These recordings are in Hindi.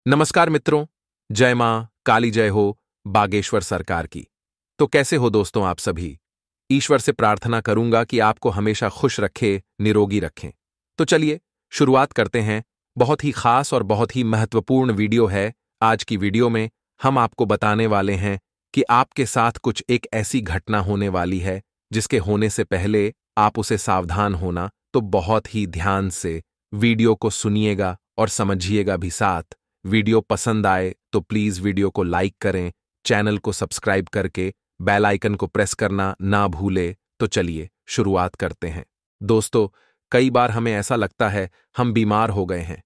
नमस्कार मित्रों। जय मां काली जय हो बागेश्वर सरकार की। तो कैसे हो दोस्तों आप सभी। ईश्वर से प्रार्थना करूंगा कि आपको हमेशा खुश रखे, निरोगी रखें। तो चलिए शुरुआत करते हैं। बहुत ही खास और बहुत ही महत्वपूर्ण वीडियो है। आज की वीडियो में हम आपको बताने वाले हैं कि आपके साथ कुछ एक ऐसी घटना होने वाली है जिसके होने से पहले आप उसे सावधान होना। तो बहुत ही ध्यान से वीडियो को सुनिएगा और समझिएगा भी साथ। वीडियो पसंद आए तो प्लीज वीडियो को लाइक करें, चैनल को सब्सक्राइब करके बेल आइकन को प्रेस करना ना भूले। तो चलिए शुरुआत करते हैं। दोस्तों, कई बार हमें ऐसा लगता है हम बीमार हो गए हैं।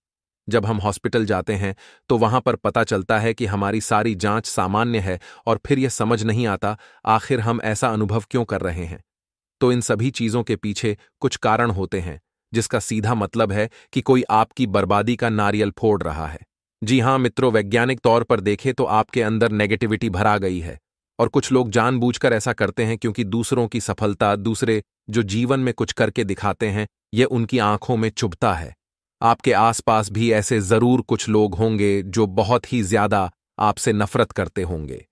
जब हम हॉस्पिटल जाते हैं तो वहां पर पता चलता है कि हमारी सारी जांच सामान्य है और फिर यह समझ नहीं आता आखिर हम ऐसा अनुभव क्यों कर रहे हैं। तो इन सभी चीजों के पीछे कुछ कारण होते हैं जिसका सीधा मतलब है कि कोई आपकी बर्बादी का नारियल फोड़ रहा है। जी हां मित्रों, वैज्ञानिक तौर पर देखें तो आपके अंदर नेगेटिविटी भरा गई है और कुछ लोग जानबूझकर ऐसा करते हैं क्योंकि दूसरों की सफलता, दूसरे जो जीवन में कुछ करके दिखाते हैं, यह उनकी आंखों में चुभता है। आपके आसपास भी ऐसे जरूर कुछ लोग होंगे जो बहुत ही ज्यादा आपसे नफरत करते होंगे।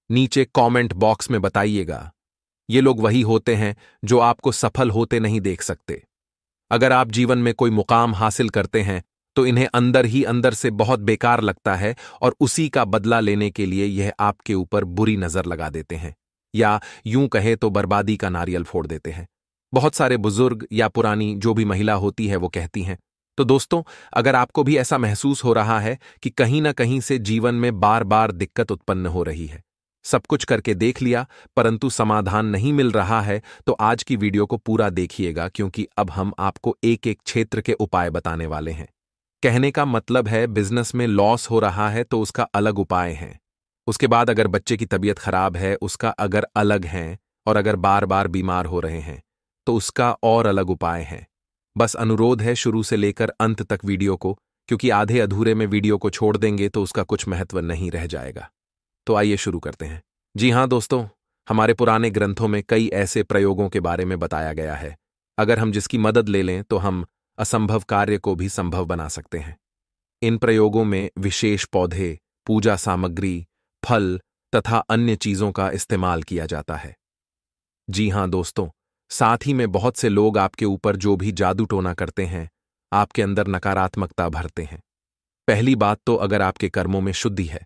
नीचे कमेंट बॉक्स में बताइएगा। ये लोग वही होते हैं जो आपको सफल होते नहीं देख सकते। अगर आप जीवन में कोई मुकाम हासिल करते हैं तो इन्हें अंदर ही अंदर से बहुत बेकार लगता है और उसी का बदला लेने के लिए यह आपके ऊपर बुरी नजर लगा देते हैं, या यूं कहे तो बर्बादी का नारियल फोड़ देते हैं। बहुत सारे बुजुर्ग या पुरानी जो भी महिला होती है वो कहती हैं। तो दोस्तों, अगर आपको भी ऐसा महसूस हो रहा है कि कहीं ना कहीं से जीवन में बार बार दिक्कत उत्पन्न हो रही है, सब कुछ करके देख लिया परंतु समाधान नहीं मिल रहा है, तो आज की वीडियो को पूरा देखिएगा क्योंकि अब हम आपको एक एक क्षेत्र के उपाय बताने वाले हैं। कहने का मतलब है बिजनेस में लॉस हो रहा है तो उसका अलग उपाय है। उसके बाद अगर बच्चे की तबीयत खराब है उसका अगर अलग है, और अगर बार बार बीमार हो रहे हैं तो उसका और अलग उपाय है। बस अनुरोध है शुरू से लेकर अंत तक वीडियो को, क्योंकि आधे अधूरे में वीडियो को छोड़ देंगे तो उसका कुछ महत्व नहीं रह जाएगा। तो आइए शुरू करते हैं। जी हां दोस्तों, हमारे पुराने ग्रंथों में कई ऐसे प्रयोगों के बारे में बताया गया है। अगर हम जिसकी मदद ले लें तो हम असंभव कार्य को भी संभव बना सकते हैं। इन प्रयोगों में विशेष पौधे, पूजा सामग्री, फल तथा अन्य चीजों का इस्तेमाल किया जाता है। जी हां दोस्तों, साथ ही में बहुत से लोग आपके ऊपर जो भी जादू टोना करते हैं, आपके अंदर नकारात्मकता भरते हैं। पहली बात तो अगर आपके कर्मों में शुद्धि है,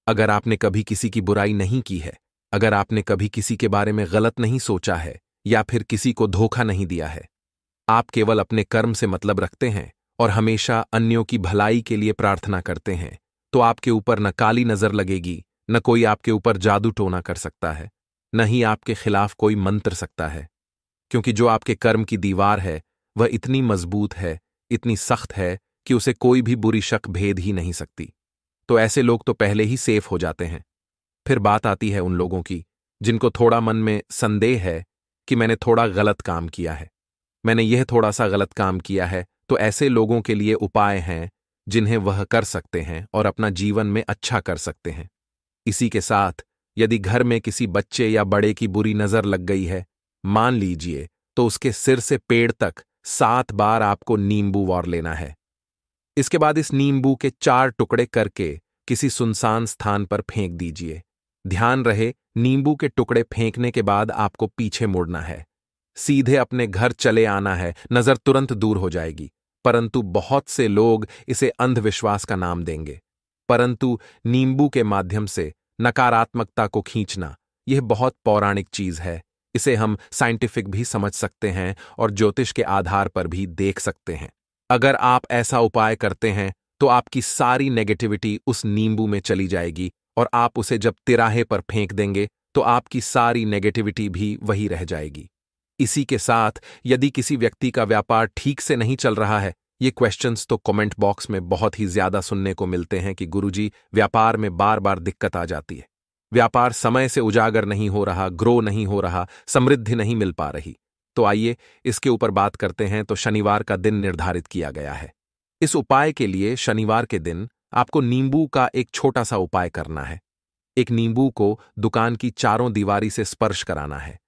अगर आपने कभी किसी की बुराई नहीं की है, अगर आपने कभी किसी के बारे में गलत नहीं सोचा है या फिर किसी को धोखा नहीं दिया है, आप केवल अपने कर्म से मतलब रखते हैं और हमेशा अन्यों की भलाई के लिए प्रार्थना करते हैं, तो आपके ऊपर न काली नजर लगेगी, न कोई आपके ऊपर जादू टोना कर सकता है, न ही आपके खिलाफ कोई मंत्र सकता है। क्योंकि जो आपके कर्म की दीवार है वह इतनी मजबूत है, इतनी सख्त है कि उसे कोई भी बुरी शक भेद ही नहीं सकती। तो ऐसे लोग तो पहले ही सेफ हो जाते हैं। फिर बात आती है उन लोगों की जिनको थोड़ा मन में संदेह है कि मैंने थोड़ा गलत काम किया है, मैंने यह थोड़ा सा गलत काम किया है। तो ऐसे लोगों के लिए उपाय हैं जिन्हें वह कर सकते हैं और अपना जीवन में अच्छा कर सकते हैं। इसी के साथ यदि घर में किसी बच्चे या बड़े की बुरी नजर लग गई है, मान लीजिए, तो उसके सिर से पेड़ तक 7 बार आपको नींबू वार लेना है। इसके बाद इस नींबू के 4 टुकड़े करके किसी सुनसान स्थान पर फेंक दीजिए। ध्यान रहे, नींबू के टुकड़े फेंकने के बाद आपको पीछे मुड़ना है, सीधे अपने घर चले आना है, नजर तुरंत दूर हो जाएगी। परंतु बहुत से लोग इसे अंधविश्वास का नाम देंगे, परंतु नींबू के माध्यम से नकारात्मकता को खींचना यह बहुत पौराणिक चीज है। इसे हम साइंटिफिक भी समझ सकते हैं और ज्योतिष के आधार पर भी देख सकते हैं। अगर आप ऐसा उपाय करते हैं तो आपकी सारी नेगेटिविटी उस नींबू में चली जाएगी और आप उसे जब तिराहे पर फेंक देंगे तो आपकी सारी नेगेटिविटी भी वही रह जाएगी। इसी के साथ यदि किसी व्यक्ति का व्यापार ठीक से नहीं चल रहा है, ये क्वेश्चंस तो कमेंट बॉक्स में बहुत ही ज्यादा सुनने को मिलते हैं कि गुरुजी, व्यापार में बार बार दिक्कत आ जाती है, व्यापार समय से उजागर नहीं हो रहा, ग्रो नहीं हो रहा, समृद्धि नहीं मिल पा रही। तो आइए इसके ऊपर बात करते हैं। तो शनिवार का दिन निर्धारित किया गया है। इस उपाय के लिए शनिवार के दिन आपको नींबू का एक छोटा सा उपाय करना है। एक नींबू को दुकान की चारों दीवारी से स्पर्श कराना है।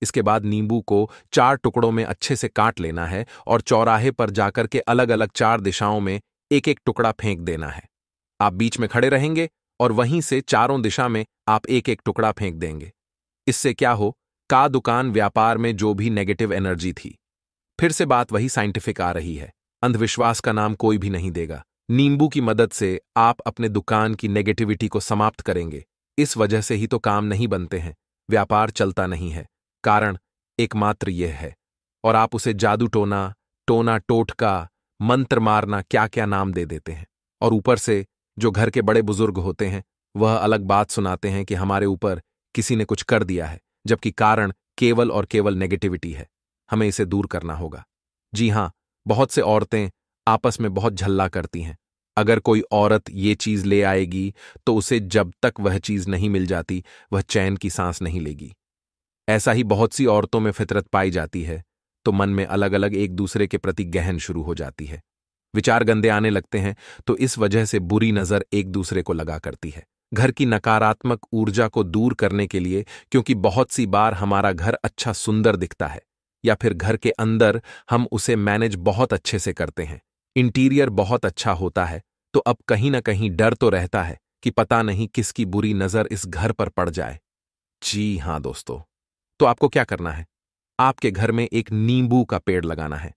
इसके बाद नींबू को 4 टुकड़ों में अच्छे से काट लेना है और चौराहे पर जाकर के अलग अलग 4 दिशाओं में एक एक टुकड़ा फेंक देना है। आप बीच में खड़े रहेंगे और वहीं से चारों दिशा में आप एक एक टुकड़ा फेंक देंगे। इससे क्या हो, का दुकान व्यापार में जो भी नेगेटिव एनर्जी थी, फिर से बात वही साइंटिफिक आ रही है, अंधविश्वास का नाम कोई भी नहीं देगा। नींबू की मदद से आप अपने दुकान की नेगेटिविटी को समाप्त करेंगे। इस वजह से ही तो काम नहीं बनते हैं, व्यापार चलता नहीं है। कारण एकमात्र यह है, और आप उसे जादू टोना, टोना टोटका, मंत्र मारना, क्या क्या नाम दे देते हैं। और ऊपर से जो घर के बड़े बुजुर्ग होते हैं वह अलग बात सुनाते हैं कि हमारे ऊपर किसी ने कुछ कर दिया है, जबकि कारण केवल और केवल नेगेटिविटी है। हमें इसे दूर करना होगा। जी हां, बहुत से औरतें आपस में बहुत झल्ला करती हैं। अगर कोई औरत ये चीज ले आएगी तो उसे जब तक वह चीज नहीं मिल जाती वह चैन की सांस नहीं लेगी। ऐसा ही बहुत सी औरतों में फितरत पाई जाती है, तो मन में अलग अलग एक दूसरे के प्रति गहन शुरू हो जाती है। विचार गंदे आने लगते हैं, तो इस वजह से बुरी नजर एक दूसरे को लगा करती है। घर की नकारात्मक ऊर्जा को दूर करने के लिए, क्योंकि बहुत सी बार हमारा घर अच्छा सुंदर दिखता है, या फिर घर के अंदर हम उसे मैनेज बहुत अच्छे से करते हैं, इंटीरियर बहुत अच्छा होता है, तो अब कहीं ना कहीं डर तो रहता है कि पता नहीं किसकी बुरी नजर इस घर पर पड़ जाए। जी हां दोस्तों, तो आपको क्या करना है? आपके घर में एक नींबू का पेड़ लगाना है।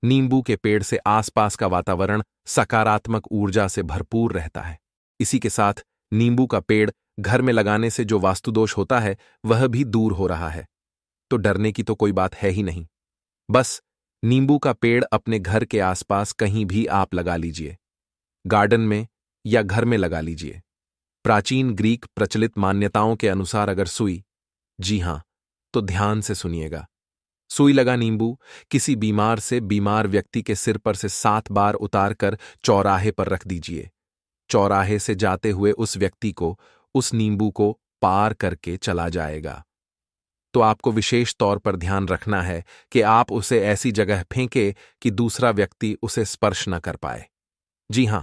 नींबू के पेड़ से आसपास का वातावरण सकारात्मक ऊर्जा से भरपूर रहता है। इसी के साथ नींबू का पेड़ घर में लगाने से जो वास्तुदोष होता है वह भी दूर हो रहा है। तो डरने की तो कोई बात है ही नहीं। बस नींबू का पेड़ अपने घर के आसपास कहीं भी आप लगा लीजिए, गार्डन में या घर में लगा लीजिए। प्राचीन ग्रीक प्रचलित मान्यताओं के अनुसार अगर सुई, जी हां, तो ध्यान से सुनिएगा, सुई लगा नींबू किसी बीमार से बीमार व्यक्ति के सिर पर से 7 बार उतारकर चौराहे पर रख दीजिए। चौराहे से जाते हुए उस व्यक्ति को उस नींबू को पार करके चला जाएगा। तो आपको विशेष तौर पर ध्यान रखना है कि आप उसे ऐसी जगह फेंके कि दूसरा व्यक्ति उसे स्पर्श न कर पाए। जी हां,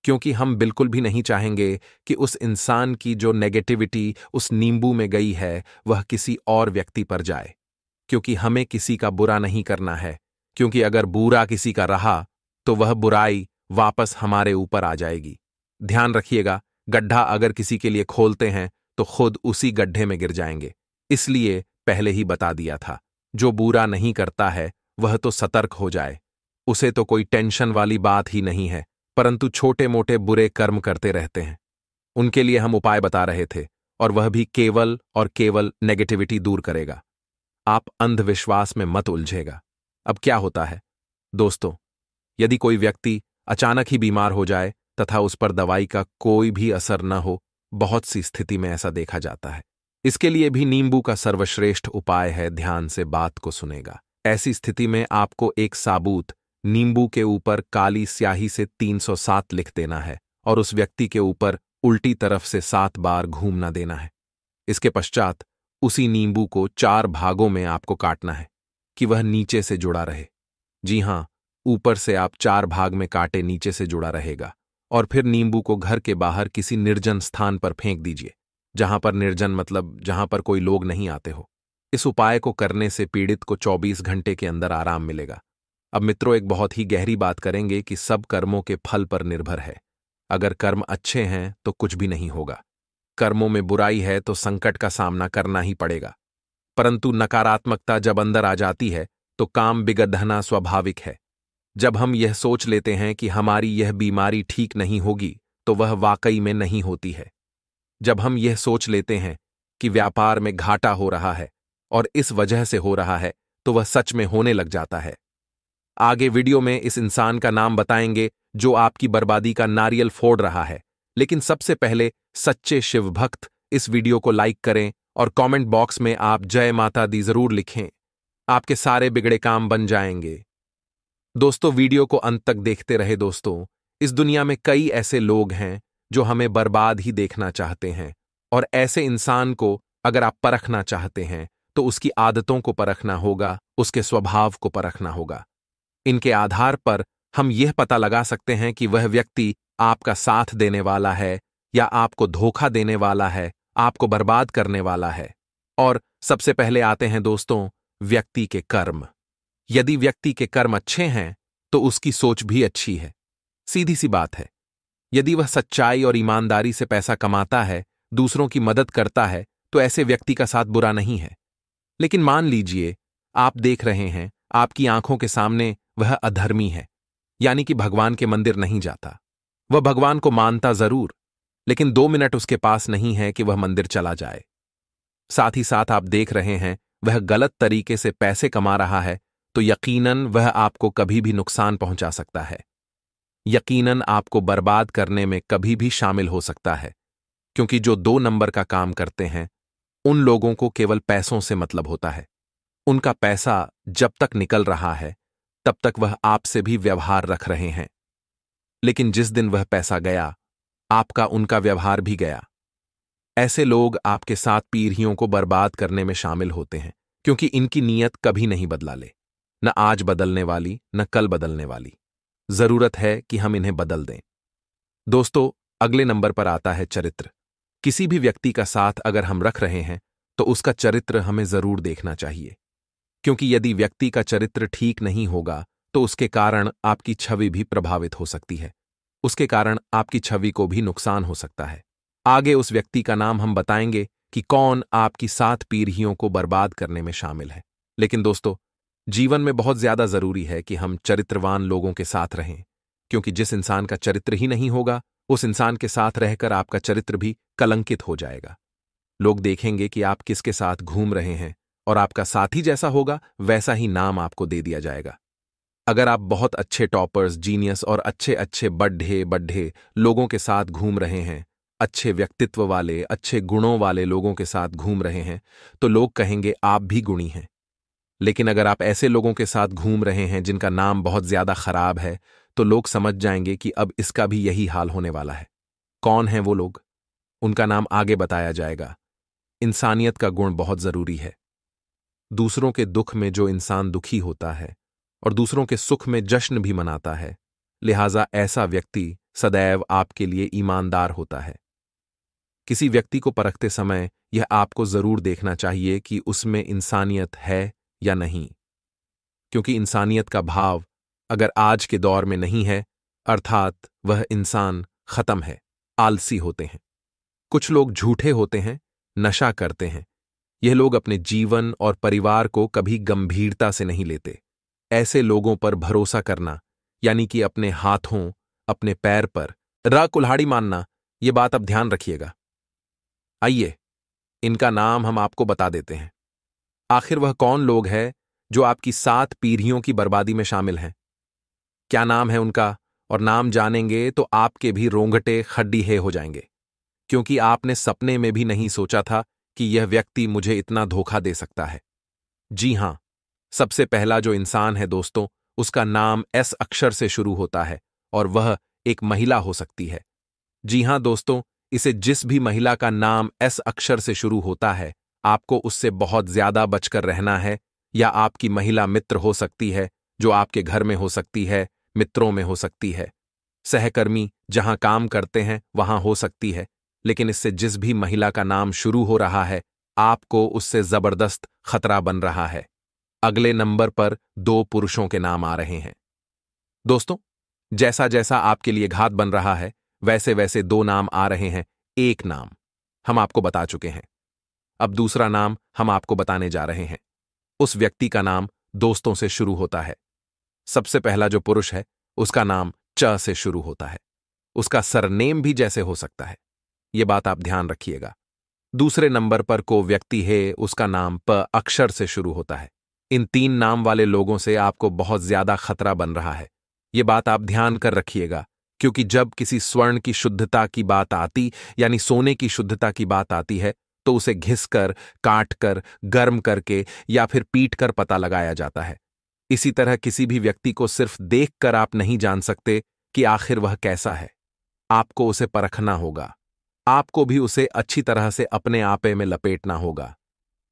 क्योंकि हम बिल्कुल भी नहीं चाहेंगे कि उस इंसान की जो नेगेटिविटी उस नींबू में गई है वह किसी और व्यक्ति पर जाए, क्योंकि हमें किसी का बुरा नहीं करना है। क्योंकि अगर बुरा किसी का रहा तो वह बुराई वापस हमारे ऊपर आ जाएगी। ध्यान रखिएगा, गड्ढा अगर किसी के लिए खोलते हैं तो खुद उसी गड्ढे में गिर जाएंगे। इसलिए पहले ही बता दिया था, जो बुरा नहीं करता है वह तो सतर्क हो जाए। उसे तो कोई टेंशन वाली बात ही नहीं है, परंतु छोटे मोटे बुरे कर्म करते रहते हैं। उनके लिए हम उपाय बता रहे थे, और वह भी केवल और केवल नेगेटिविटी दूर करेगा। आप अंधविश्वास में मत उलझेगा। अब क्या होता है दोस्तों, यदि कोई व्यक्ति अचानक ही बीमार हो जाए तथा उस पर दवाई का कोई भी असर न हो, बहुत सी स्थिति में ऐसा देखा जाता है। इसके लिए भी नींबू का सर्वश्रेष्ठ उपाय है, ध्यान से बात को सुनेगा। ऐसी स्थिति में आपको एक साबुत नींबू के ऊपर काली स्याही से 307 लिख देना है और उस व्यक्ति के ऊपर उल्टी तरफ से 7 बार घूमना देना है। इसके पश्चात उसी नींबू को 4 भागों में आपको काटना है कि वह नीचे से जुड़ा रहे। जी हां, ऊपर से आप 4 भाग में काटे, नीचे से जुड़ा रहेगा। और फिर नींबू को घर के बाहर किसी निर्जन स्थान पर फेंक दीजिए। जहां पर निर्जन मतलब जहां पर कोई लोग नहीं आते हो। इस उपाय को करने से पीड़ित को 24 घंटे के अंदर आराम मिलेगा। अब मित्रों, एक बहुत ही गहरी बात करेंगे कि सब कर्मों के फल पर निर्भर है। अगर कर्म अच्छे हैं तो कुछ भी नहीं होगा, कर्मों में बुराई है तो संकट का सामना करना ही पड़ेगा। परंतु नकारात्मकता जब अंदर आ जाती है तो काम बिगड़ना स्वाभाविक है। जब हम यह सोच लेते हैं कि हमारी यह बीमारी ठीक नहीं होगी तो वह वाकई में नहीं होती है। जब हम यह सोच लेते हैं कि व्यापार में घाटा हो रहा है और इस वजह से हो रहा है तो वह सच में होने लग जाता है। आगे वीडियो में इस इंसान का नाम बताएंगे जो आपकी बर्बादी का नारियल फोड़ रहा है। लेकिन सबसे पहले सच्चे शिव भक्त इस वीडियो को लाइक करें और कमेंट बॉक्स में आप जय माता दी जरूर लिखें। आपके सारे बिगड़े काम बन जाएंगे। दोस्तों, वीडियो को अंत तक देखते रहे। दोस्तों, इस दुनिया में कई ऐसे लोग हैं जो हमें बर्बाद ही देखना चाहते हैं, और ऐसे इंसान को अगर आप परखना चाहते हैं तो उसकी आदतों को परखना होगा, उसके स्वभाव को परखना होगा। इनके आधार पर हम यह पता लगा सकते हैं कि वह व्यक्ति आपका साथ देने वाला है या आपको धोखा देने वाला है, आपको बर्बाद करने वाला है। और सबसे पहले आते हैं दोस्तों व्यक्ति के कर्म। यदि व्यक्ति के कर्म अच्छे हैं तो उसकी सोच भी अच्छी है। सीधी सी बात है। यदि वह सच्चाई और ईमानदारी से पैसा कमाता है, दूसरों की मदद करता है, तो ऐसे व्यक्ति का साथ बुरा नहीं है। लेकिन मान लीजिए आप देख रहे हैं, आपकी आंखों के सामने वह अधर्मी है, यानी कि भगवान के मंदिर नहीं जाता। वह भगवान को मानता जरूर, लेकिन 2 मिनट उसके पास नहीं है कि वह मंदिर चला जाए। साथ ही साथ आप देख रहे हैं वह गलत तरीके से पैसे कमा रहा है, तो यकीनन वह आपको कभी भी नुकसान पहुंचा सकता है। यकीनन आपको बर्बाद करने में कभी भी शामिल हो सकता है, क्योंकि जो 2 नंबर का काम करते हैं उन लोगों को केवल पैसों से मतलब होता है। उनका पैसा जब तक निकल रहा है तब तक वह आपसे भी व्यवहार रख रहे हैं, लेकिन जिस दिन वह पैसा गया, आपका उनका व्यवहार भी गया। ऐसे लोग आपके साथ पीढ़ियों को बर्बाद करने में शामिल होते हैं, क्योंकि इनकी नीयत कभी नहीं बदला ले, न आज बदलने वाली न कल बदलने वाली। जरूरत है कि हम इन्हें बदल दें। दोस्तों, अगले नंबर पर आता है चरित्र। किसी भी व्यक्ति का साथ अगर हम रख रहे हैं तो उसका चरित्र हमें जरूर देखना चाहिए, क्योंकि यदि व्यक्ति का चरित्र ठीक नहीं होगा तो उसके कारण आपकी छवि भी प्रभावित हो सकती है, उसके कारण आपकी छवि को भी नुकसान हो सकता है। आगे उस व्यक्ति का नाम हम बताएंगे कि कौन आपकी 7 पीढ़ियों को बर्बाद करने में शामिल है। लेकिन दोस्तों, जीवन में बहुत ज्यादा जरूरी है कि हम चरित्रवान लोगों के साथ रहें, क्योंकि जिस इंसान का चरित्र ही नहीं होगा, उस इंसान के साथ रहकर आपका चरित्र भी कलंकित हो जाएगा। लोग देखेंगे कि आप किसके साथ घूम रहे हैं, और आपका साथी जैसा होगा वैसा ही नाम आपको दे दिया जाएगा। अगर आप बहुत अच्छे टॉपर्स, जीनियस और अच्छे अच्छे बड्ढे बड्ढे लोगों के साथ घूम रहे हैं, अच्छे व्यक्तित्व वाले, अच्छे गुणों वाले लोगों के साथ घूम रहे हैं, तो लोग कहेंगे आप भी गुणी हैं। लेकिन अगर आप ऐसे लोगों के साथ घूम रहे हैं जिनका नाम बहुत ज्यादा खराब है, तो लोग समझ जाएंगे कि अब इसका भी यही हाल होने वाला है। कौन हैं वो लोग? उनका नाम आगे बताया जाएगा। इंसानियत का गुण बहुत जरूरी है। दूसरों के दुख में जो इंसान दुखी होता है और दूसरों के सुख में जश्न भी मनाता है, लिहाजा ऐसा व्यक्ति सदैव आपके लिए ईमानदार होता है। किसी व्यक्ति को परखते समय यह आपको जरूर देखना चाहिए कि उसमें इंसानियत है या नहीं, क्योंकि इंसानियत का भाव अगर आज के दौर में नहीं है, अर्थात वह इंसान खत्म है। आलसी होते हैं, कुछ लोग झूठे होते हैं, नशा करते हैं। यह लोग अपने जीवन और परिवार को कभी गंभीरता से नहीं लेते। ऐसे लोगों पर भरोसा करना, यानी कि अपने हाथों, अपने पैर पर कुल्हाड़ी मानना, यह बात अब ध्यान रखिएगा। आइए, इनका नाम हम आपको बता देते हैं। आखिर वह कौन लोग हैं जो आपकी 7 पीढ़ियों की बर्बादी में शामिल हैं? क्या नाम है उनका? और नाम जानेंगे तो आपके भी रोंगटे खड्डीहे हो जाएंगे, क्योंकि आपने सपने में भी नहीं सोचा था कि यह व्यक्ति मुझे इतना धोखा दे सकता है। जी हां, सबसे पहला जो इंसान है दोस्तों, उसका नाम एस अक्षर से शुरू होता है और वह एक महिला हो सकती है। जी हां दोस्तों, इसे जिस भी महिला का नाम एस अक्षर से शुरू होता है, आपको उससे बहुत ज्यादा बचकर रहना है। या आपकी महिला मित्र हो सकती है, जो आपके घर में हो सकती है, मित्रों में हो सकती है, सहकर्मी जहां काम करते हैं वहां हो सकती है। लेकिन इससे जिस भी महिला का नाम शुरू हो रहा है, आपको उससे जबरदस्त खतरा बन रहा है। अगले नंबर पर 2 पुरुषों के नाम आ रहे हैं। दोस्तों, जैसा जैसा आपके लिए घात बन रहा है, वैसे वैसे 2 नाम आ रहे हैं। एक नाम हम आपको बता चुके हैं, अब दूसरा नाम हम आपको बताने जा रहे हैं। उस व्यक्ति का नाम दोस्तों से शुरू होता है। सबसे पहला जो पुरुष है, उसका नाम च से शुरू होता है। उसका सरनेम भी जैसे हो सकता है, यह बात आप ध्यान रखिएगा। दूसरे नंबर पर को व्यक्ति है, उसका नाम प अक्षर से शुरू होता है। इन 3 नाम वाले लोगों से आपको बहुत ज्यादा खतरा बन रहा है। यह बात आप ध्यान कर रखिएगा, क्योंकि जब किसी स्वर्ण की शुद्धता की बात आती, यानी सोने की शुद्धता की बात आती है, तो उसे घिसकर, काटकर, गर्म करके या फिर पीट कर पता लगाया जाता है। इसी तरह किसी भी व्यक्ति को सिर्फ देखकर आप नहीं जान सकते कि आखिर वह कैसा है। आपको उसे परखना होगा, आपको भी उसे अच्छी तरह से अपने आपे में लपेटना होगा।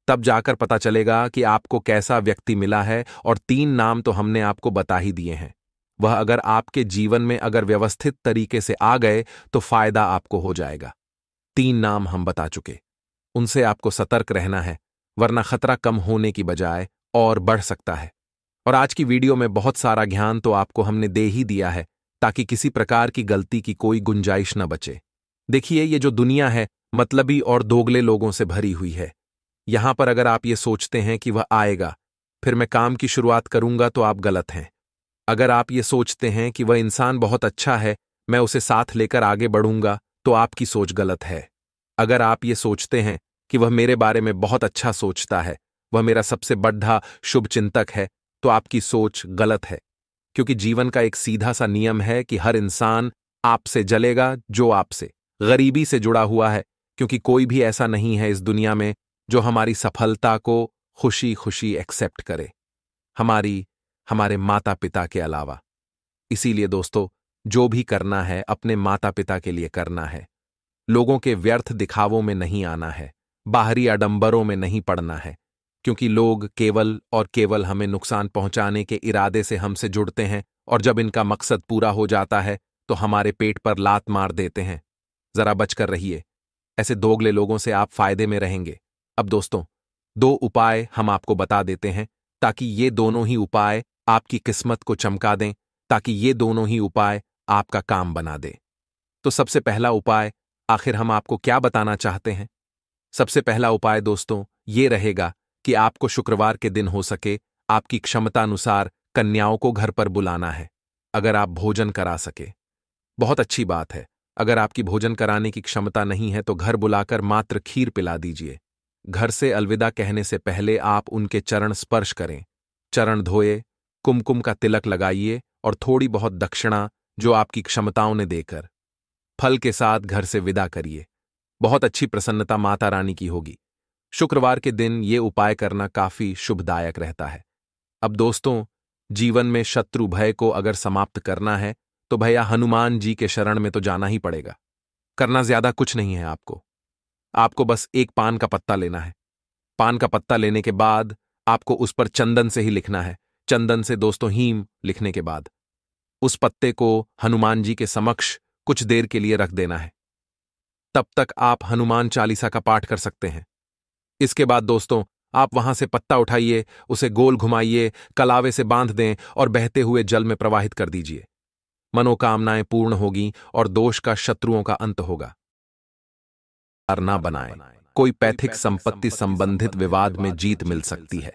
तब जाकर पता चलेगा कि आपको कैसा व्यक्ति मिला है। और 3 नाम तो हमने आपको बता ही दिए हैं। वह अगर आपके जीवन में अगर व्यवस्थित तरीके से आ गए तो फायदा आपको हो जाएगा। 3 नाम हम बता चुके, उनसे आपको सतर्क रहना है, वरना खतरा कम होने की बजाय और बढ़ सकता है। और आज की वीडियो में बहुत सारा ज्ञान तो आपको हमने दे ही दिया है, ताकि किसी प्रकार की गलती की कोई गुंजाइश न बचे। देखिए, ये जो दुनिया है मतलबी और दोगले लोगों से भरी हुई है। यहां पर अगर आप ये सोचते हैं कि वह आएगा, फिर मैं काम की शुरुआत करूंगा, तो आप गलत हैं। अगर आप ये सोचते हैं कि वह इंसान बहुत अच्छा है, मैं उसे साथ लेकर आगे बढ़ूंगा, तो आपकी सोच गलत है। अगर आप ये सोचते हैं कि वह मेरे बारे में बहुत अच्छा सोचता है, वह मेरा सबसे बड़ा शुभचिंतक है, तो आपकी सोच गलत है। क्योंकि जीवन का एक सीधा सा नियम है कि हर इंसान आपसे जलेगा जो आपसे गरीबी से जुड़ा हुआ है, क्योंकि कोई भी ऐसा नहीं है इस दुनिया में जो हमारी सफलता को खुशी खुशी एक्सेप्ट करे, हमारे माता पिता के अलावा। इसीलिए दोस्तों, जो भी करना है अपने माता पिता के लिए करना है। लोगों के व्यर्थ दिखावों में नहीं आना है, बाहरी आडंबरों में नहीं पड़ना है, क्योंकि लोग केवल और केवल हमें नुकसान पहुंचाने के इरादे से हमसे जुड़ते हैं, और जब इनका मकसद पूरा हो जाता है तो हमारे पेट पर लात मार देते हैं। जरा बचकर रहिए, ऐसे दोगले लोगों से आप फायदे में रहेंगे। अब दोस्तों, 2 उपाय हम आपको बता देते हैं, ताकि ये दोनों ही उपाय आपकी किस्मत को चमका दें, ताकि ये दोनों ही उपाय आपका काम बना दे। तो सबसे पहला उपाय, आखिर हम आपको क्या बताना चाहते हैं? सबसे पहला उपाय दोस्तों ये रहेगा कि आपको शुक्रवार के दिन हो सके आपकी क्षमतानुसार कन्याओं को घर पर बुलाना है। अगर आप भोजन करा सके, बहुत अच्छी बात है। अगर आपकी भोजन कराने की क्षमता नहीं है तो घर बुलाकर मात्र खीर पिला दीजिए। घर से अलविदा कहने से पहले आप उनके चरण स्पर्श करें, चरण धोए, कुमकुम का तिलक लगाइए और थोड़ी बहुत दक्षिणा जो आपकी क्षमताओं ने देकर फल के साथ घर से विदा करिए। बहुत अच्छी प्रसन्नता माता रानी की होगी। शुक्रवार के दिन ये उपाय करना काफी शुभदायक रहता है। अब दोस्तों, जीवन में शत्रु भय को अगर समाप्त करना है तो भैया हनुमान जी के शरण में तो जाना ही पड़ेगा। करना ज्यादा कुछ नहीं है आपको बस एक पान का पत्ता लेना है। पान का पत्ता लेने के बाद आपको उस पर चंदन से ही लिखना है। चंदन से दोस्तों हीम लिखने के बाद उस पत्ते को हनुमान जी के समक्ष कुछ देर के लिए रख देना है। तब तक आप हनुमान चालीसा का पाठ कर सकते हैं। इसके बाद दोस्तों, आप वहां से पत्ता उठाइए, उसे गोल घुमाइए, कलावे से बांध दें और बहते हुए जल में प्रवाहित कर दीजिए। मनोकामनाएं पूर्ण होगी और दोष का शत्रुओं का अंत होगा। ना बनाएं। कोई पैथिक संपत्ति संबंधित विवाद में जीत मिल सकती है,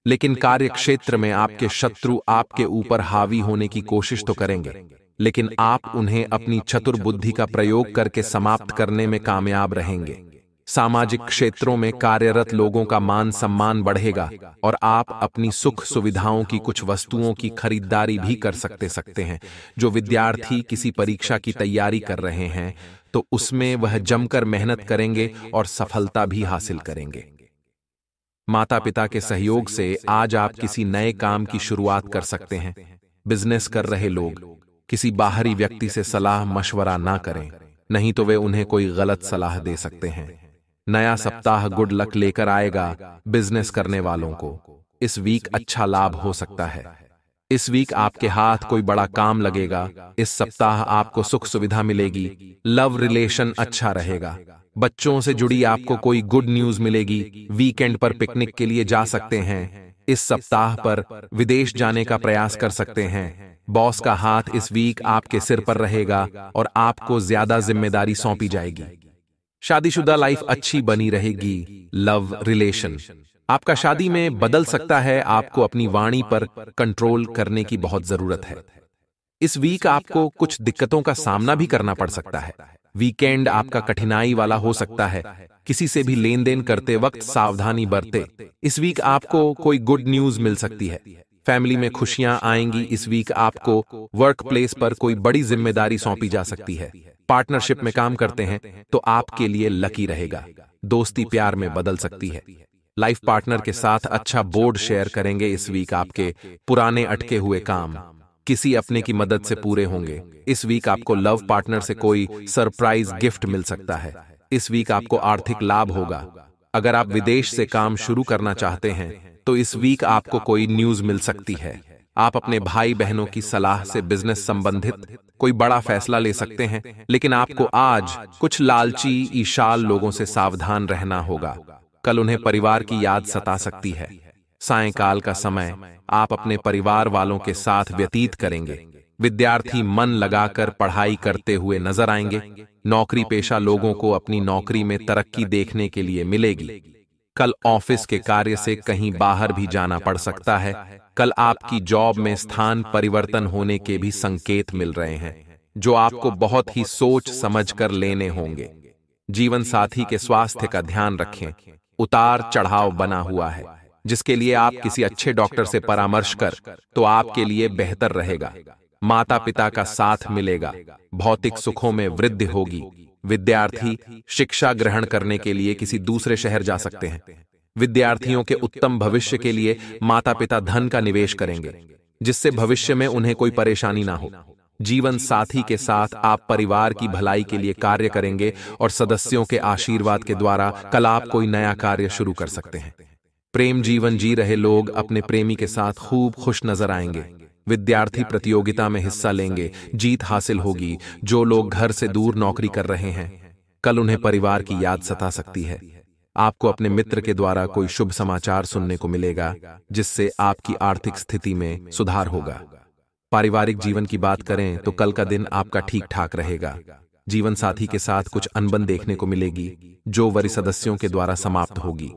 लेकिन कार्य क्षेत्र में आपके शत्रु आपके ऊपर हावी होने की कोशिश तो करेंगे, लेकिन आप उन्हें अपनी चतुर बुद्धि का प्रयोग करके समाप्त करने में कामयाब रहेंगे। सामाजिक क्षेत्रों में कार्यरत लोगों का मान सम्मान बढ़ेगा और आप अपनी सुख सुविधाओं की कुछ वस्तुओं की खरीदारी भी कर सकते हैं। जो विद्यार्थी किसी परीक्षा की तैयारी कर रहे हैं तो उसमें वह जमकर मेहनत करेंगे और सफलता भी हासिल करेंगे। माता पिता के सहयोग से आज आप किसी नए काम की शुरुआत कर सकते हैं। बिजनेस कर रहे लोग किसी बाहरी व्यक्ति से सलाह मशवरा ना करें, नहीं तो वे उन्हें कोई गलत सलाह दे सकते हैं। नया सप्ताह गुड लक लेकर आएगा बिजनेस करने वालों को। इस वीक अच्छा लाभ हो सकता है। इस वीक आपके हाथ कोई बड़ा काम लगेगा। इस सप्ताह आपको सुख सुविधा मिलेगी। लव रिलेशन अच्छा रहेगा। बच्चों से जुड़ी आपको कोई गुड न्यूज मिलेगी। वीकेंड पर पिकनिक के लिए जा सकते हैं। इस सप्ताह पर विदेश जाने का प्रयास कर सकते हैं। बॉस का हाथ इस वीक आपके सिर पर रहेगा और आपको ज्यादा जिम्मेदारी सौंपी जाएगी। शादीशुदा लाइफ अच्छी बनी रहेगी। लव रिलेशन आपका शादी में बदल सकता है। आपको अपनी वाणी पर कंट्रोल करने की बहुत जरूरत है। इस वीक आपको कुछ दिक्कतों का सामना भी करना पड़ सकता है। वीकेंड आपका कठिनाई वाला हो सकता है। किसी से भी लेन देन करते वक्त सावधानी बरते। इस वीक आपको कोई गुड न्यूज मिल सकती है। फैमिली में खुशियां आएंगी। इस वीक आपको वर्क प्लेस पर कोई बड़ी जिम्मेदारी सौंपी जा सकती है। पार्टनरशिप में काम करते हैं तो आपके लिए लकी रहेगा। दोस्ती प्यार में बदल सकती है। लाइफ पार्टनर के साथ अच्छा बोर्ड शेयर करेंगे। इस वीक आपके पुराने अटके हुए काम किसी अपने की मदद से पूरे होंगे। इस वीक आपको लव पार्टनर से कोई सरप्राइज गिफ्ट मिल सकता है। इस वीक आपको आर्थिक लाभ होगा। अगर आप विदेश से काम शुरू करना चाहते हैं तो इस वीक आपको कोई न्यूज मिल सकती है। आप अपने भाई बहनों की सलाह से बिजनेस संबंधित कोई बड़ा फैसला ले सकते हैं, लेकिन आपको आज कुछ लालची ईशाल लोगों से सावधान रहना होगा। कल उन्हें परिवार की याद सता सकती है। सायंकाल का समय आप अपने परिवार वालों के साथ व्यतीत करेंगे। विद्यार्थी मन लगाकर पढ़ाई करते हुए नजर आएंगे। नौकरी पेशा लोगों को अपनी नौकरी में तरक्की देखने के लिए मिलेगी। कल ऑफिस के कार्य से कहीं बाहर भी जाना पड़ सकता है। कल आपकी जॉब में स्थान परिवर्तन होने के भी संकेत मिल रहे हैं, जो आपको बहुत ही सोच समझ कर लेने होंगे। जीवन साथी के स्वास्थ्य का ध्यान रखें। उतार चढ़ाव बना हुआ है, जिसके लिए आप किसी अच्छे डॉक्टर से परामर्श कर तो आपके लिए बेहतर रहेगा। माता पिता का साथ मिलेगा। भौतिक सुखों में वृद्धि होगी। विद्यार्थी शिक्षा ग्रहण करने के लिए किसी दूसरे शहर जा सकते हैं। विद्यार्थियों के उत्तम भविष्य के लिए माता पिता धन का निवेश करेंगे, जिससे भविष्य में उन्हें कोई परेशानी ना हो। जीवन साथी के साथ आप परिवार की भलाई के लिए कार्य करेंगे और सदस्यों के आशीर्वाद के द्वारा कल आप कोई नया कार्य शुरू कर सकते हैं। प्रेम जीवन जी रहे लोग अपने प्रेमी के साथ खूब खुश नजर आएंगे। विद्यार्थी प्रतियोगिता में हिस्सा लेंगे, जीत हासिल होगी। जो लोग घर से दूर नौकरी कर रहे हैं, कल उन्हें परिवार की याद सता सकती है। आपको अपने मित्र के द्वारा कोई शुभ समाचार सुनने को मिलेगा, जिससे आपकी आर्थिक स्थिति में सुधार होगा। पारिवारिक जीवन की बात करें तो कल का दिन आपका ठीक ठाक रहेगा। जीवन साथी के साथ कुछ अनबन देखने को मिलेगी, जो वरिष्ठ सदस्यों के द्वारा समाप्त होगी।